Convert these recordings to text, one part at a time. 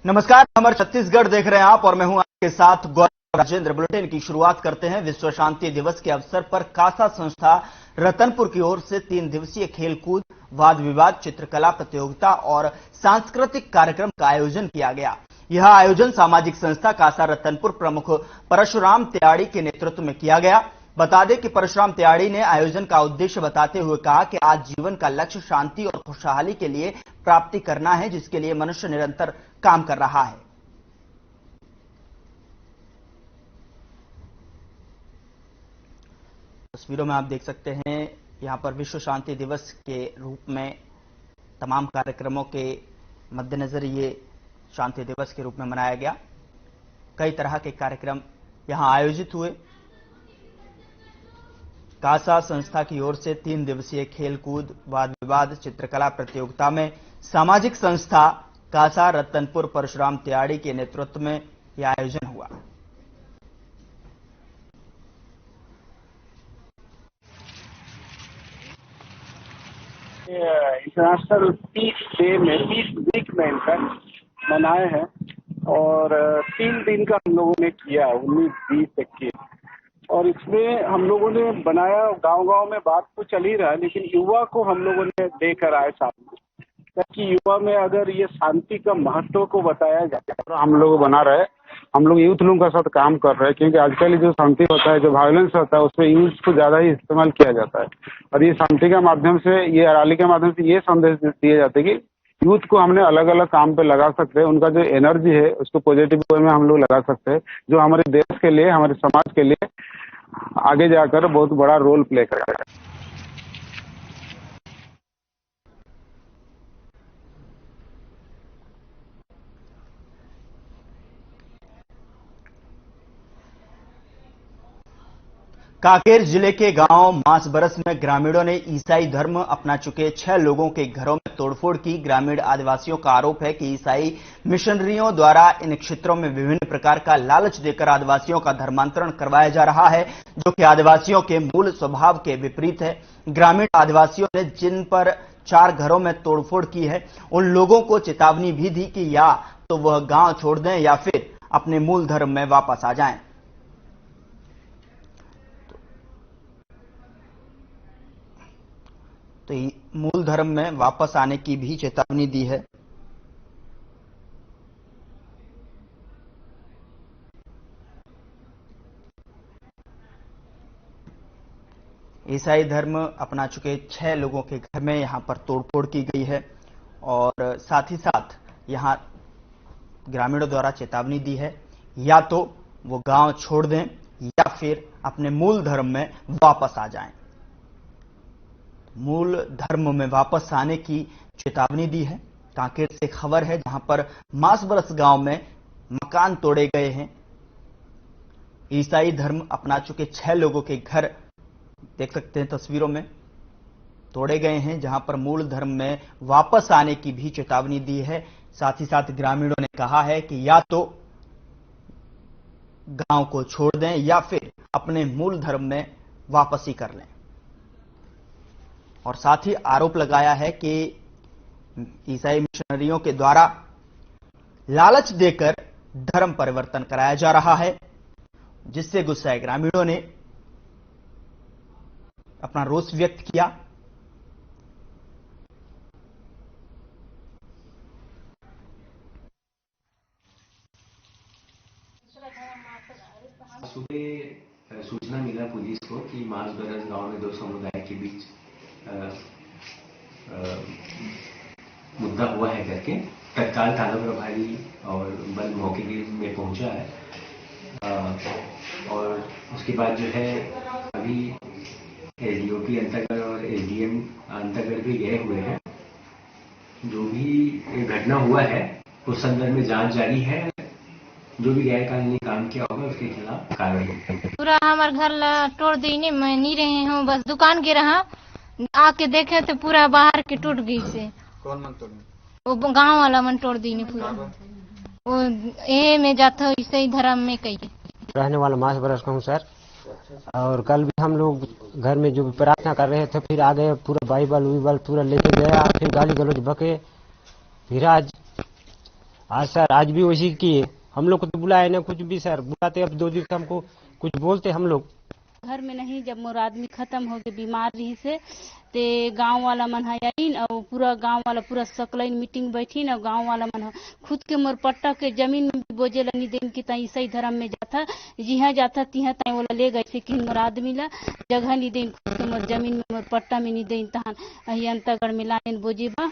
नमस्कार, हमर छत्तीसगढ़ देख रहे हैं आप और मैं हूं आपके साथ गौरव राजेंद्र। बुलेटिन की शुरुआत करते हैं। विश्व शांति दिवस के अवसर पर कासा संस्था रतनपुर की ओर से 3 दिवसीय खेलकूद, वाद विवाद, चित्रकला प्रतियोगिता और सांस्कृतिक कार्यक्रम का आयोजन किया गया। यह आयोजन सामाजिक संस्था कासा रतनपुर प्रमुख परशुराम त्याड़ी के नेतृत्व में किया गया। बता दें कि परशुराम त्याड़ी ने आयोजन का उद्देश्य बताते हुए कहा कि आज जीवन का लक्ष्य शांति और खुशहाली के लिए प्राप्ति करना है, जिसके लिए मनुष्य निरंतर काम कर रहा है। तस्वीरों में आप देख सकते हैं, यहां पर विश्व शांति दिवस के रूप में तमाम कार्यक्रमों के मद्देनजर ये शांति दिवस के रूप में मनाया गया। कई तरह के कार्यक्रम यहां आयोजित हुए। कासा संस्था की ओर से 3 दिवसीय खेलकूद, वाद विवाद, चित्रकला प्रतियोगिता में सामाजिक संस्था कासा रतनपुर परशुराम त्याड़ी के नेतृत्व में यह आयोजन हुआ। इंटरनेशनल पीस डे में पीस वीक में इनका मनाए हैं और 3 दिन का हम लोगों ने किया, 19-20 21। और इसमें हम लोगों ने बनाया, गांव-गांव में बात तो चल ही रहा है, लेकिन युवा को हम लोगों ने लेकर आए सामने, ताकि युवा में अगर ये शांति का महत्व को बताया जाए। हम लोग बना रहे, हम लोग यूथ लोगों के साथ काम कर रहे हैं, क्योंकि आजकल जो शांति होता है, जो वायलेंस होता है, उसमें यूथ को ज्यादा ही इस्तेमाल किया जाता है। और ये शांति के माध्यम से, ये रैली के माध्यम से ये संदेश दिए जाते हैं कि यूथ को हमने अलग अलग काम पे लगा सकते हैं। उनका जो एनर्जी है उसको पॉजिटिव वे में हम लोग लगा सकते हैं, जो हमारे देश के लिए, हमारे समाज के लिए आगे जाकर बहुत बड़ा रोल प्ले करेगा। कांकेर जिले के गांव मांसबरस में ग्रामीणों ने ईसाई धर्म अपना चुके 6 लोगों के घरों में तोड़फोड़ की। ग्रामीण आदिवासियों का आरोप है कि ईसाई मिशनरियों द्वारा इन क्षेत्रों में विभिन्न प्रकार का लालच देकर आदिवासियों का धर्मांतरण करवाया जा रहा है, जो कि आदिवासियों के मूल स्वभाव के विपरीत है। ग्रामीण आदिवासियों ने जिन पर 4 घरों में तोड़फोड़ की है, उन लोगों को चेतावनी भी दी कि या तो वह गांव छोड़ दें या फिर अपने मूल धर्म में वापस आ जाएं। तो मूल धर्म में वापस आने की भी चेतावनी दी है। ईसाई धर्म अपना चुके 6 लोगों के घर में यहां पर तोड़फोड़ की गई है और साथ ही साथ यहां ग्रामीणों द्वारा चेतावनी दी है, या तो वो गांव छोड़ दें या फिर अपने मूल धर्म में वापस आ जाएं। मूल धर्म में वापस आने की चेतावनी दी है। कांकेर से खबर है, जहां पर मांसबरस गांव में मकान तोड़े गए हैं। ईसाई धर्म अपना चुके 6 लोगों के घर देख सकते हैं तस्वीरों में, तोड़े गए हैं, जहां पर मूल धर्म में वापस आने की भी चेतावनी दी है। साथ ही साथ ग्रामीणों ने कहा है कि या तो गांव को छोड़ दें या फिर अपने मूल धर्म में वापसी कर लें। और साथ ही आरोप लगाया है कि ईसाई मिशनरियों के द्वारा लालच देकर धर्म परिवर्तन कराया जा रहा है, जिससे गुस्साए ग्रामीणों ने अपना रोष व्यक्त किया। सुबह सूचना मिला पुलिस को कि मांसबरस गांव में 2 समुदाय के बीच मुद्दा हुआ है करके तत्काल थाना प्रभारी और बल मौके में पहुंचा है। और उसके बाद जो है अभी एसडीओपी अंतर्गढ़ और एसडीएम अंतर्गढ़ भी गए हुए हैं। जो भी घटना हुआ है उस संदर्भ में जांच जारी है। जो भी गैर कानूनी काम किया होगा उसके खिलाफ कार्रवाई। पूरा हमारे घर तोड़ दी, मैं नहीं रही हूँ, बस दुकान के रहा, आके देखे तो पूरा बाहर के टूट गई से। कौन मन तोड़? वो गांव वाला मन तोड़ दी ने पूरा। वो ये में जाता हो ईसाई धर्म में कही रहने वाला मांसबरस का हूँ सर। और कल भी हम लोग घर में जो प्रार्थना कर रहे थे, फिर आ गए, पूरा बाइबल पूरा लेके गया, फिर गाली गलौज बके। फिर आज हाँ सर, आज भी वैसी किए। हम लोग को तो बुलाए ना कुछ भी सर, बुलाते अब 2 दिन से हमको कुछ बोलते हम लोग। घर में नहीं, जब मोर आदमी खत्म हो गए बीमार रही से ते गांव वाला मन आईन और पूरा गांव वाला पूरा सकलाइन मीटिंग बैठी ना, गांव वाला मन खुद के मोर पट्टा के जमीन में भी बोझे नहीं देन की तई सही धर्म में जाता जिहा जाता तिहा तई वाला ले गए थे कि मोर आदमी ला जगह नहीं देन, खुद के मोर जमीन में मोर पट्टा में नहीं देन तहन अही अंतगढ़ में लाइन बोझे बा।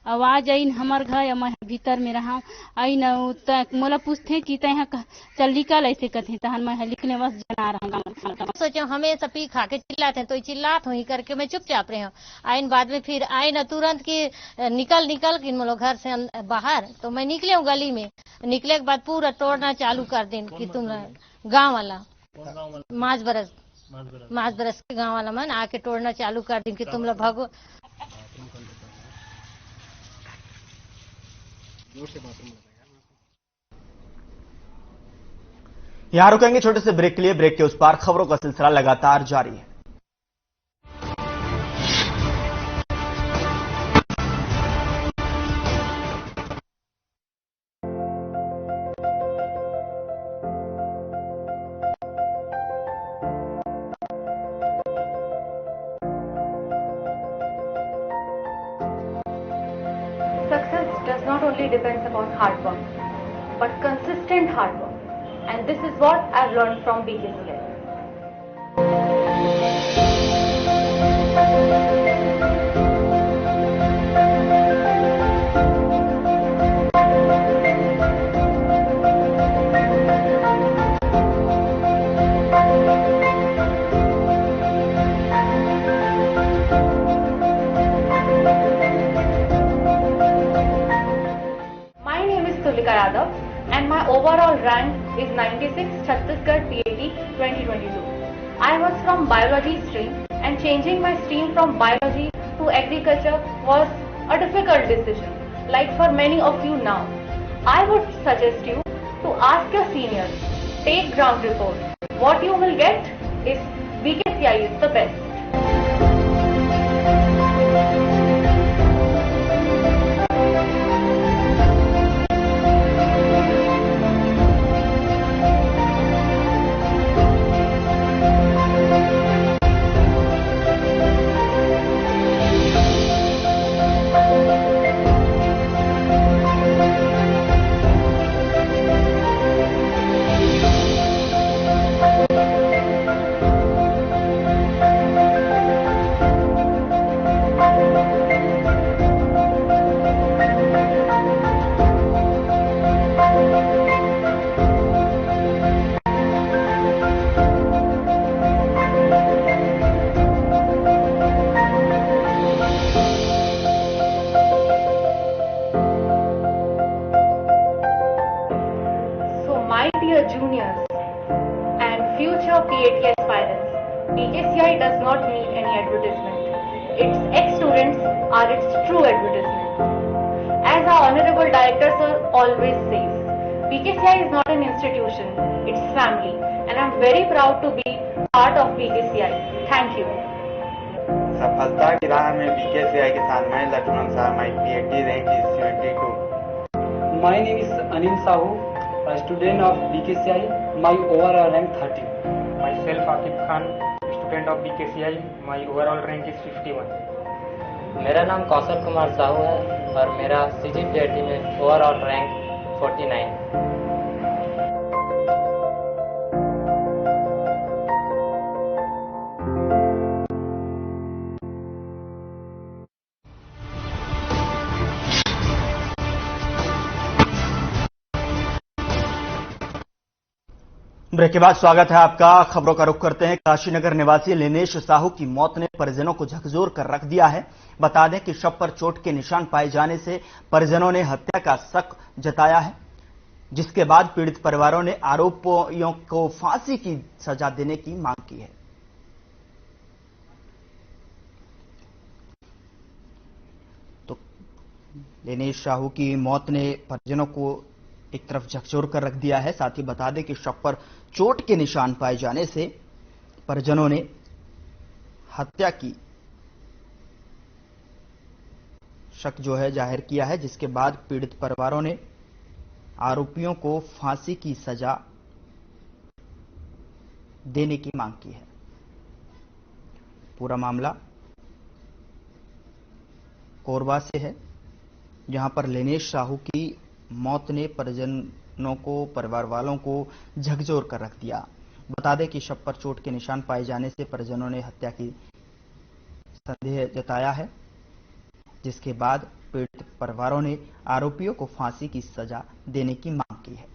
आवाज आईन हमार घर मैं भीतर में रहा आई न मोला पूछते कि तय चल निकल ऐसे कथे तहन मैं लिखने बस जना रहा। सोचो हमें सब पी खा के चिल्लाते हैं तो चिल्लात हुई करके मैं चुपचाप रही हूँ। आइन बाद में फिर आए न तुरंत की निकल कि मतलब घर से बाहर, तो मैं निकले हूँ गली में। निकले के बाद पूरा तोड़ना चालू कर दें कि तुम गांव वाला माज बरस के गांव वाला मन आके तोड़ना चालू कर दें कि तुम लोग भगो। यहां रुकेंगे छोटे से ब्रेक के लिए। ब्रेक के उस पार खबरों का सिलसिला लगातार जारी है। Success does not only depend upon hard work, but consistent hard work. And this is what I've learned from BKCI. My name is Tulika Yadav and my overall rank is 96 Chhattisgarh PAT 2022. I was from biology stream and changing my stream from biology to agriculture was a difficult decision, like for many of you now. I would suggest you to ask your seniors, take ground report. What you will get is BKCI is the best. Juniors and future PAT aspirants, BKCI does not need any advertisement. Its ex-students are its true advertisement. As our Honorable Director Sir always says, BKCI is not an institution, it's family, and I'm very proud to be part of BKCI. Thank you. सफलता की राह में BKCI के साथ मैं Lakshman Shah, my PAT rank is 72. My name is Anil Sahu, a student of BKCI. My overall rank 30. Myself Akib Khan, student of BKCI. My overall rank is 51. मेरा नाम कौशल कुमार साहू है और मेरा CGPAT में ओवरऑल रैंक 49। ब्रेक के बाद स्वागत है आपका। खबरों का रुख करते हैं। काशीनगर निवासी लिनेश साहू की मौत ने परिजनों को झकझोर कर रख दिया है। बता दें कि शव पर चोट के निशान पाए जाने से परिजनों ने हत्या का शक जताया है, जिसके बाद पीड़ित परिवारों ने आरोपियों को फांसी की सजा देने की मांग की है। तो लिनेश साहू की मौत ने परिजनों को एक तरफ झकझोर कर रख दिया है। साथ ही बता दें कि शव पर चोट के निशान पाए जाने से परिजनों ने हत्या की शक जो है जाहिर किया है, जिसके बाद पीड़ित परिवारों ने आरोपियों को फांसी की सजा देने की मांग की है। पूरा मामला कोरबा से है, जहां पर लिनेश साहू की मौत ने परिजनों को, परिवार वालों को झकझोर कर रख दिया। बता दें कि शव पर चोट के निशान पाए जाने से परिजनों ने हत्या की संदेह जताया है, जिसके बाद पीड़ित परिवारों ने आरोपियों को फांसी की सजा देने की मांग की है।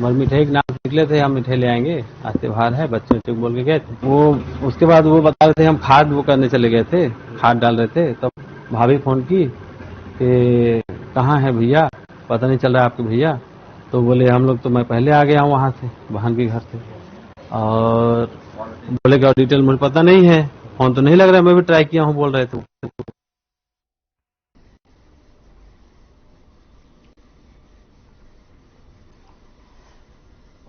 मर मिठाई के नाम निकले थे, हम मिठाई ले आएंगे, आज त्योहार है, बच्चे बच्चे बोल के गए थे। वो उसके बाद वो बता रहे थे हम खाद वो करने चले गए थे, खाद डाल रहे थे। तब भाभी फोन की कि कहाँ है भैया, पता नहीं चल रहा है आपके भैया। तो बोले हम लोग तो मैं पहले आ गया हूँ वहाँ से, बहन के घर से। और बोले कि और डिटेल मुझे पता नहीं है, फोन तो नहीं लग रहा है, मैं भी ट्राई किया हूँ, बोल रहे थे।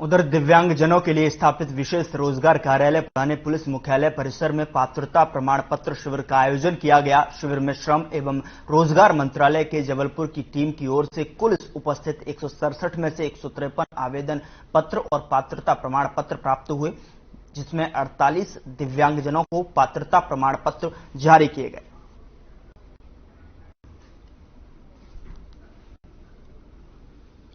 उधर दिव्यांगजनों के लिए स्थापित विशेष रोजगार कार्यालय पुराने पुलिस मुख्यालय परिसर में पात्रता प्रमाण पत्र शिविर का आयोजन किया गया। शिविर में श्रम एवं रोजगार मंत्रालय के जबलपुर की टीम की ओर से कुल उपस्थित 167 में से 153 आवेदन पत्र और पात्रता प्रमाण पत्र प्राप्त हुए, जिसमें 48 दिव्यांगजनों को पात्रता प्रमाण पत्र जारी किए गए।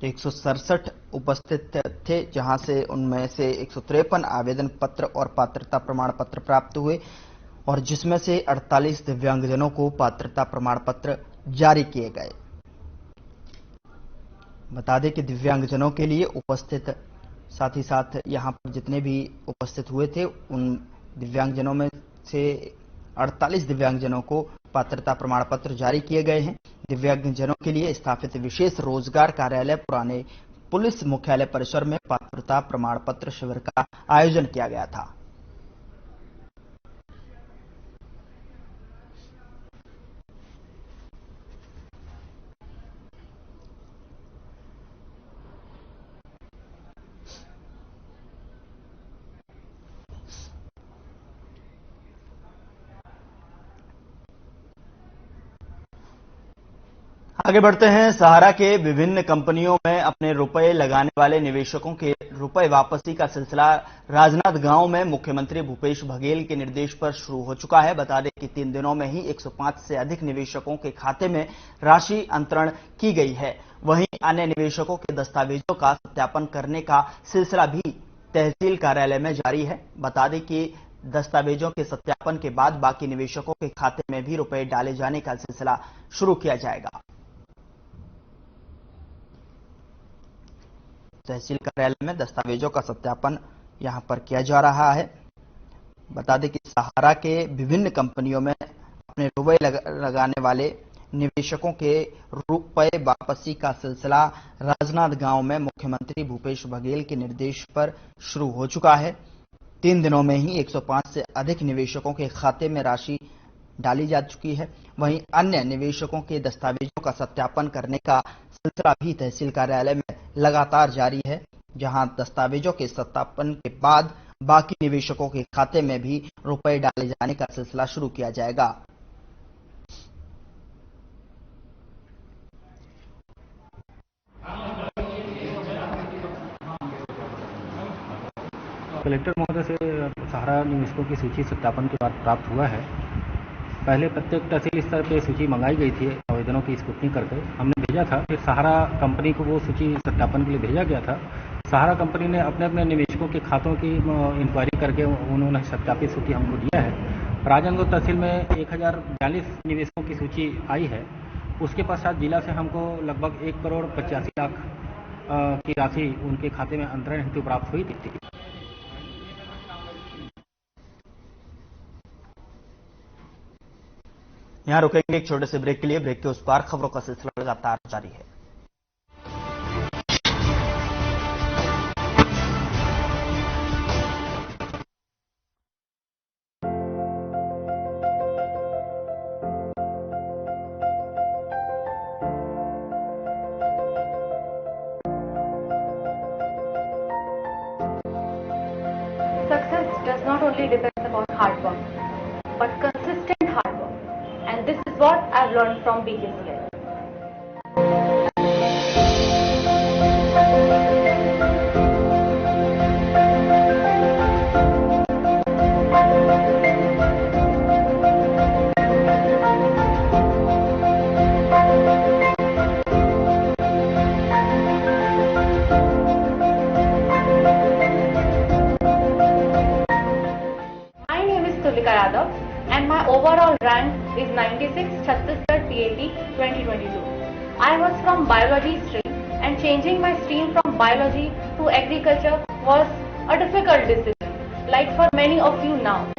तो 167 उपस्थित थे, जहां से उनमें से 153 आवेदन पत्र और पात्रता प्रमाण पत्र प्राप्त हुए और जिसमें से 48 दिव्यांगजनों को पात्रता प्रमाण पत्र जारी किए गए। बता दें कि दिव्यांगजनों के लिए उपस्थित, साथ ही साथ यहां पर जितने भी उपस्थित हुए थे उन दिव्यांगजनों में से 48 दिव्यांगजनों को पात्रता प्रमाण पत्र जारी किए गए हैं। दिव्यांगजनों के लिए स्थापित विशेष रोजगार कार्यालय पुराने पुलिस मुख्यालय परिसर में पात्रता प्रमाण पत्र शिविर का आयोजन किया गया था। आगे बढ़ते हैं। सहारा के विभिन्न कंपनियों में अपने रुपए लगाने वाले निवेशकों के रुपए वापसी का सिलसिला राजनांदगांव में मुख्यमंत्री भूपेश बघेल के निर्देश पर शुरू हो चुका है। बता दें कि 3 दिनों में ही 105 से अधिक निवेशकों के खाते में राशि अंतरण की गई है। वहीं अन्य निवेशकों के दस्तावेजों का सत्यापन करने का सिलसिला भी तहसील कार्यालय में जारी है। बता दें कि दस्तावेजों के सत्यापन के बाद बाकी निवेशकों के खाते में भी रुपए डाले जाने का सिलसिला शुरू किया जाएगा। तहसील कार्यालय में दस्तावेजों का सत्यापन यहां पर किया जा रहा है। बता दें कि सहारा के विभिन्न कंपनियों में अपने रुपए लगाने वाले निवेशकों के रुपए वापसी का सिलसिला राजनांदगांव में मुख्यमंत्री भूपेश बघेल के निर्देश पर शुरू हो चुका है। 3 दिनों में ही 105 से अधिक निवेशकों के खाते में राशि डाली जा चुकी है। वहीं अन्य निवेशकों के दस्तावेजों का सत्यापन करने का सिलसिला भी तहसील कार्यालय में लगातार जारी है, जहां दस्तावेजों के सत्यापन के बाद बाकी निवेशकों के खाते में भी रुपए डाले जाने का सिलसिला शुरू किया जाएगा। कलेक्टर महोदय से सहारा निवेशकों की सूची सत्यापन के बाद प्राप्त हुआ है। पहले प्रत्येक तहसील स्तर पर सूची मंगाई गई थी, आवेदनों की स्क्रूटनी करके हमने भेजा था। फिर सहारा कंपनी को वो सूची सत्यापन के लिए भेजा गया था। सहारा कंपनी ने अपने अपने निवेशकों के खातों की इंक्वायरी करके उन्होंने सत्यापित सूची हमको दिया है। राजनांदगांव तहसील में 1042 निवेशकों की सूची आई है। उसके पश्चात जिला से हमको लगभग 1,85,00,000 की राशि उनके खाते में अंतरण हेतु प्राप्त हुई थी। यहां रुकेंगे एक छोटे से ब्रेक के लिए। ब्रेक के उस पार खबरों का सिलसिला लगातार जारी है। totally depends upon hard work, but consistent hard work. And this is what I've learned from BKCI. And my overall rank is 96 Chhattisgarh TAT 2022. I was from biology stream, and changing my stream from biology to agriculture was a difficult decision, like for many of you now.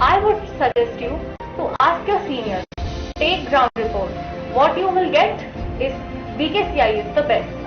I would suggest you to ask your seniors, take ground report. What you will get is BKCI is the best.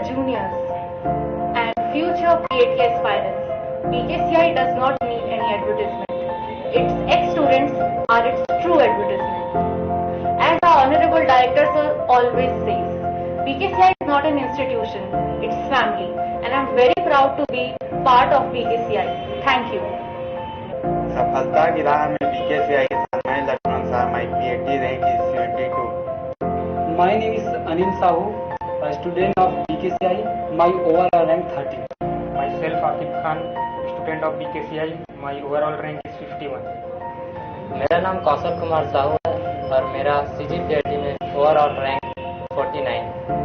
Juniors and future PAT aspirants, BKCI does not need any advertisement. Its ex-students are its true advertisement. As our Honorable Director Sir always says, BKCI is not an institution, it's family, and I'm very proud to be part of BKCI. Thank you. सफलता की राह में BKCI के साथ मैं लक्ष्मण साहब, my PAT rank is 72. My name is Anil Sahu, a student of BKCI. My overall rank 30. Myself Akib Khan, student of BKCI. My overall rank is 51. मेरा नाम कौशल कुमार साहू है और मेरा CGPAT में ओवरऑल रैंक 49।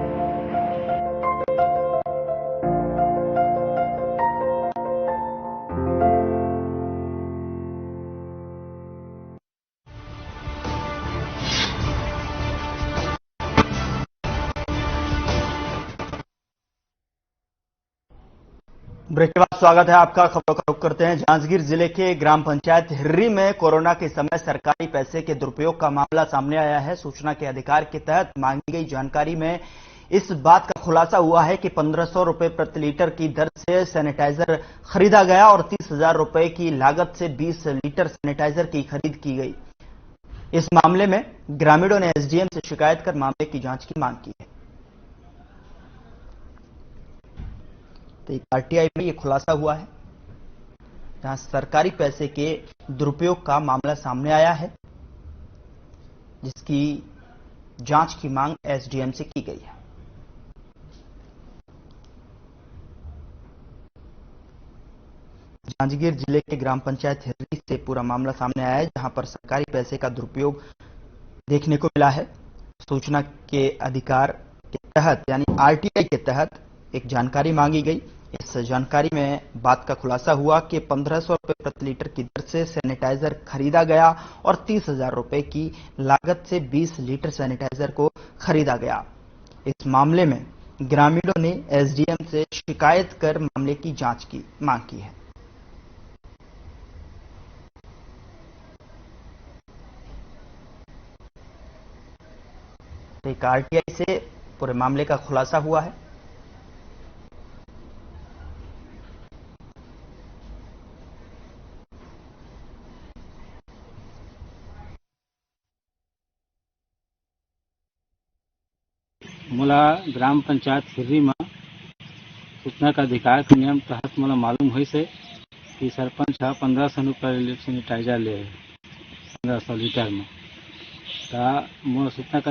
ब्रेक के बाद स्वागत है आपका। खबरों का रुख करते हैं। जांजगीर जिले के ग्राम पंचायत हिर्री में कोरोना के समय सरकारी पैसे के दुरुपयोग का मामला सामने आया है। सूचना के अधिकार के तहत मांगी गई जानकारी में इस बात का खुलासा हुआ है कि 1500 रुपए प्रति लीटर की दर से सैनिटाइजर खरीदा गया और 30,000 रुपए की लागत से 20 लीटर सैनिटाइजर की खरीद की गई। इस मामले में ग्रामीणों ने एसडीएम से शिकायत कर मामले की जांच की मांग की है। तो आरटीआई में यह खुलासा हुआ है जहां सरकारी पैसे के दुरुपयोग का मामला सामने आया है, जिसकी जांच की मांग एसडीएम से की गई है। जांजगीर जिले के ग्राम पंचायत हिर्री से पूरा मामला सामने आया है, जहां पर सरकारी पैसे का दुरुपयोग देखने को मिला है। सूचना के अधिकार के तहत यानी आरटीआई के तहत एक जानकारी मांगी गई। इस जानकारी में बात का खुलासा हुआ कि 1500 रुपए प्रति लीटर की दर से सैनिटाइजर खरीदा गया और 30,000 रुपए की लागत से 20 लीटर सैनिटाइजर को खरीदा गया। इस मामले में ग्रामीणों ने एसडीएम से शिकायत कर मामले की जांच की मांग की है। एक आरटीआई से पूरे मामले का खुलासा हुआ है। मोला ग्राम पंचायत हिर्री में सूचना का अधिकार के नियम तहत मोला मालूम हुई से कि सरपंच 1500 रुपये सैनिटाइजर ले 1500 लीटर में। मोला सूचना का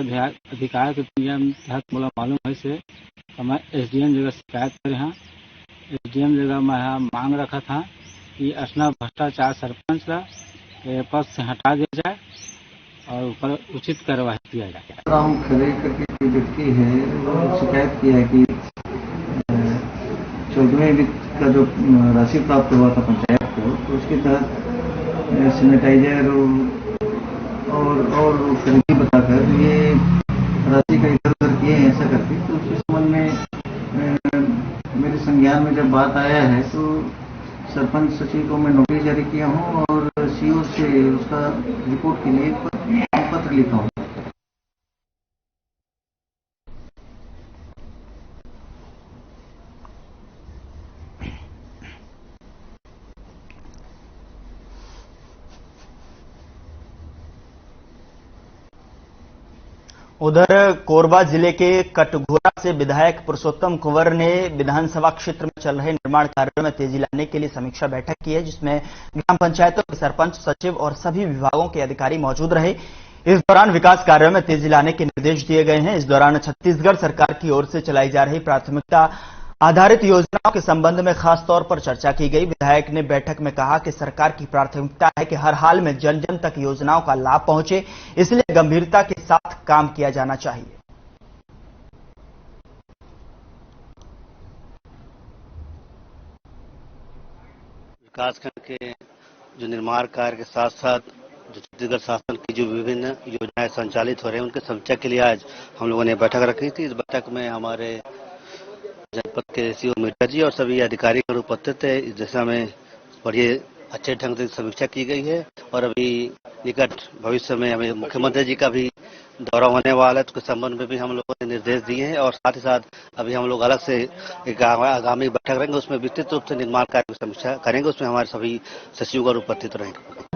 अधिकार के नियम तहत मोला मालूम हुई से मैं एसडीएम जगह शिकायत करे हाँ। एसडीएम जगह मैं मांग रखा था कि असना भ्रष्टाचार सरपंच का पद से हटा दिया जाए और ऊपर उचित कार्रवाई किया जाए। राम खरे करके कोई व्यक्ति है, वो शिकायत की है कि 14वें वित्त का जो राशि प्राप्त हुआ था पंचायत को, तो उसके तहत सैनिटाइजर और खरीदी बताकर ये राशि का इधर उधर किए हैं ऐसा करके। तो उस संबंध में मेरे संज्ञान में जब बात आया है तो सरपंच सचिव को मैं नोटिस जारी किया हूँ और सीओ से उसका रिपोर्ट के लिए पत्र लिखा हूँ। उधर कोरबा जिले के कटघोरा से विधायक पुरुषोत्तम कुंवर ने विधानसभा क्षेत्र में चल रहे निर्माण कार्यों में तेजी लाने के लिए समीक्षा बैठक की है, जिसमें ग्राम पंचायतों के सरपंच, सचिव और सभी विभागों के अधिकारी मौजूद रहे। इस दौरान विकास कार्यों में तेजी लाने के निर्देश दिए गए हैं। इस दौरान छत्तीसगढ़ सरकार की ओर से चलाई जा रही प्राथमिकता आधारित योजनाओं के संबंध में खास तौर पर चर्चा की गई। विधायक ने बैठक में कहा कि सरकार की प्राथमिकता है कि हर हाल में जन जन तक योजनाओं का लाभ पहुंचे, इसलिए गंभीरता के साथ काम किया जाना चाहिए। विकासखंड के जो निर्माण कार्य के साथ साथ जो छत्तीसगढ़ शासन की जो विभिन्न योजनाएं संचालित हो रही हैं, उनके समीक्षा के लिए आज हम लोगों ने बैठक रखी थी। इस बैठक में हमारे जनपद के सीओ मीडिया जी और सभी अधिकारी उपस्थित थे। इस दिशा में बड़ी अच्छे ढंग से समीक्षा की गई है और अभी निकट भविष्य में हमें मुख्यमंत्री जी का भी दौरा होने वाला है, तो उसके संबंध में भी हम लोगों ने निर्देश दिए हैं और साथ ही साथ अभी हम लोग अलग से एक आगामी बैठक करेंगे, उसमें विस्तृत रूप से निर्माण कार्य की समीक्षा करेंगे। उसमें हमारे सभी सचिवगण उपस्थित रहेंगे।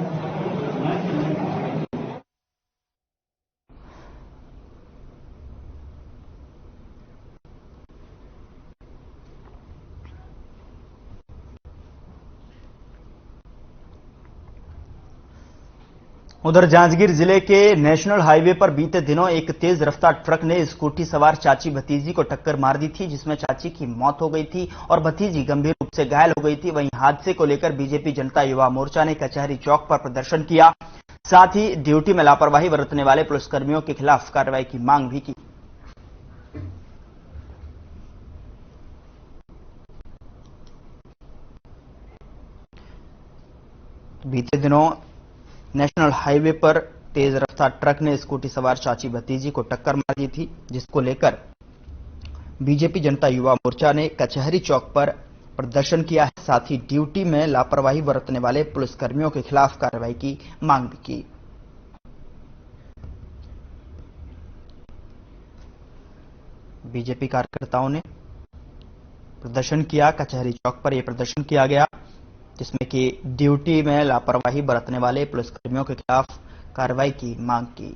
उधर जांजगीर जिले के नेशनल हाईवे पर बीते दिनों एक तेज रफ्तार ट्रक ने स्कूटी सवार चाची भतीजी को टक्कर मार दी थी, जिसमें चाची की मौत हो गई थी और भतीजी गंभीर रूप से घायल हो गई थी। वहीं हादसे को लेकर बीजेपी जनता युवा मोर्चा ने कचहरी चौक पर प्रदर्शन किया, साथ ही ड्यूटी में लापरवाही बरतने वाले पुलिसकर्मियों के खिलाफ कार्रवाई की मांग भी की। बीते दिनों नेशनल हाईवे पर तेज रफ्तार ट्रक ने स्कूटी सवार चाची भतीजी को टक्कर मार दी थी, जिसको लेकर बीजेपी जनता युवा मोर्चा ने कचहरी चौक पर प्रदर्शन किया है, साथ ही ड्यूटी में लापरवाही बरतने वाले पुलिसकर्मियों के खिलाफ कार्रवाई की मांग भी की। बीजेपी कार्यकर्ताओं ने प्रदर्शन किया, कचहरी चौक पर यह प्रदर्शन किया गया, जिसमें कि ड्यूटी में लापरवाही बरतने वाले पुलिसकर्मियों के खिलाफ कार्रवाई की मांग की।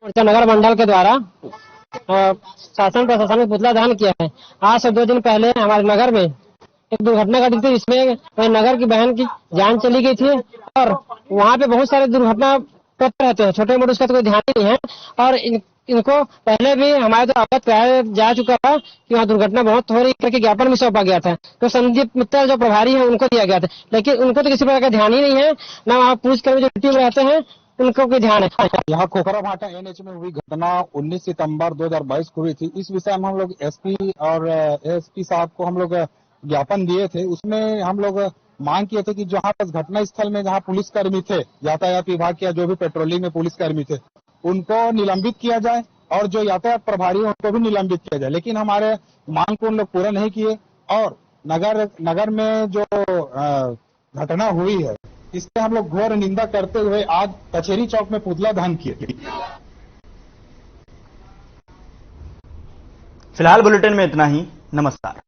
मोर्चा नगर मंडल के द्वारा शासन प्रशासन में पुतला दहन किया है। आज से 2 दिन पहले हमारे नगर में एक दुर्घटना घटी थी, जिसमें नगर की बहन की जान चली गई थी और वहाँ पे बहुत सारे दुर्घटना करते रहते हैं, छोटे मोटे उसका तो कोई ध्यान नहीं है। और इनको पहले भी हमारे तो अवगत कराया जा चुका था कि वहाँ दुर्घटना बहुत हो रही करके ज्ञापन भी सौंपा गया था, तो संदीप मित्तल जो प्रभारी है उनको दिया गया था, लेकिन उनको तो किसी प्रकार का ध्यान ही नहीं है, न वहाँ पुलिसकर्मी जो ड्यूटी में रहते हैं उनको कोई ध्यान है। यहाँ खोखरा भाटा एनएच में हुई घटना 19 सितंबर 2022 को हुई थी। इस विषय में हम लोग एसपी और एएसपी साहब को हम लोग ज्ञापन दिए थे। उसमें हम लोग मांग किए थे कि जहाँ पर घटना स्थल में जहाँ पुलिसकर्मी थे, यातायात विभाग के जो भी पेट्रोलिंग में पुलिसकर्मी थे, उनको निलंबित किया जाए और जो यातायात प्रभारी है उनको भी निलंबित किया जाए, लेकिन हमारे मांग को उन लोग पूरा नहीं किए। और नगर में जो घटना हुई है, इससे हम लोग घोर निंदा करते हुए आज कचहरी चौक में पुतला दहन किए। फिलहाल बुलेटिन में इतना ही। नमस्कार।